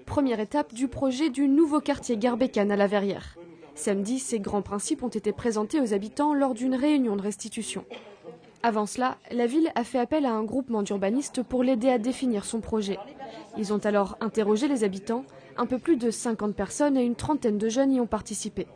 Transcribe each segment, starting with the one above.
Première étape du projet du nouveau quartier Gare Bécane à La Verrière. Samedi, ces grands principes ont été présentés aux habitants lors d'une réunion de restitution. Avant cela, la ville a fait appel à un groupement d'urbanistes pour l'aider à définir son projet. Ils ont alors interrogé les habitants. Un peu plus de 50 personnes et une trentaine de jeunes y ont participé.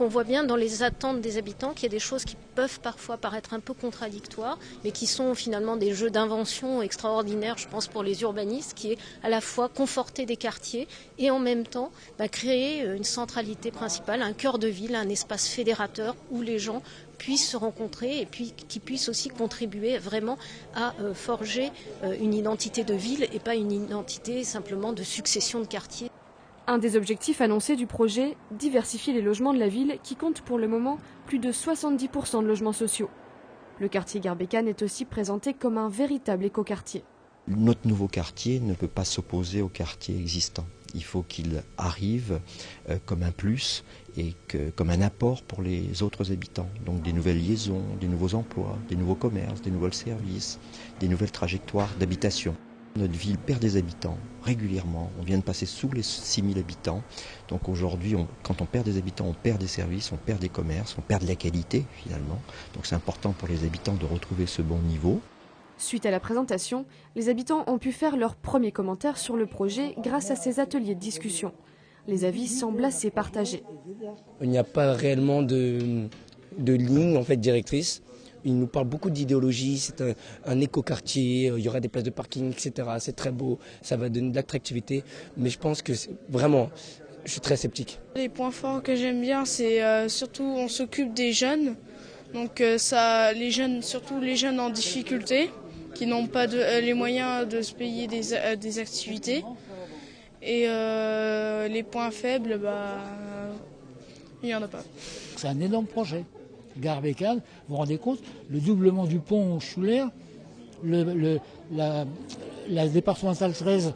On voit bien dans les attentes des habitants qu'il y a des choses qui peuvent parfois paraître un peu contradictoires, mais qui sont finalement des jeux d'invention extraordinaires, je pense, pour les urbanistes, qui est à la fois conforter des quartiers et en même temps créer une centralité principale, un cœur de ville, un espace fédérateur où les gens puissent se rencontrer et puis qui puissent aussi contribuer vraiment à forger une identité de ville et pas une identité simplement de succession de quartiers. Un des objectifs annoncés du projet, diversifier les logements de la ville qui compte pour le moment plus de 70% de logements sociaux. Le quartier Gare Bécane est aussi présenté comme un véritable écoquartier. Notre nouveau quartier ne peut pas s'opposer au quartier existant. Il faut qu'il arrive comme un plus et comme un apport pour les autres habitants. Donc des nouvelles liaisons, des nouveaux emplois, des nouveaux commerces, des nouveaux services, des nouvelles trajectoires d'habitation. Notre ville perd des habitants régulièrement. On vient de passer sous les 6000 habitants. Donc aujourd'hui, quand on perd des habitants, on perd des services, on perd des commerces, on perd de la qualité finalement. Donc c'est important pour les habitants de retrouver ce bon niveau. Suite à la présentation, les habitants ont pu faire leurs premiers commentaires sur le projet grâce à ces ateliers de discussion. Les avis semblent assez partagés. Il n'y a pas réellement de ligne en fait, directrice. Il nous parle beaucoup d'idéologie, c'est un écoquartier, il y aura des places de parking, etc. C'est très beau, ça va donner de l'attractivité. Mais je pense que vraiment, je suis très sceptique. Les points forts que j'aime bien, c'est surtout on s'occupe des jeunes. Donc les jeunes, surtout les jeunes en difficulté, qui n'ont pas les moyens de se payer des activités. Et les points faibles, il n'y en a pas. C'est un énorme projet. Gare Bécane, vous vous rendez compte, le doublement du pont Schuller, la départementale 13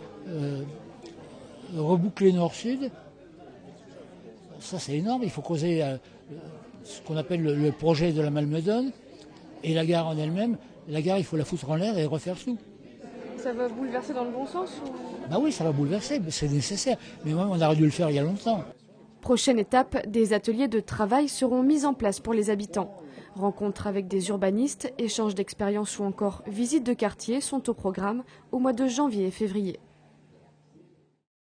rebouclée nord-sud, ça c'est énorme, il faut creuser ce qu'on appelle le projet de la Malmedonne, et la gare en elle-même, la gare il faut la foutre en l'air et refaire tout. Ça va bouleverser dans le bon sens ou... Oui, ça va bouleverser, mais c'est nécessaire, mais moi on aurait dû le faire il y a longtemps. Prochaine étape, des ateliers de travail seront mis en place pour les habitants. Rencontres avec des urbanistes, échanges d'expériences ou encore visites de quartier sont au programme au mois de janvier et février.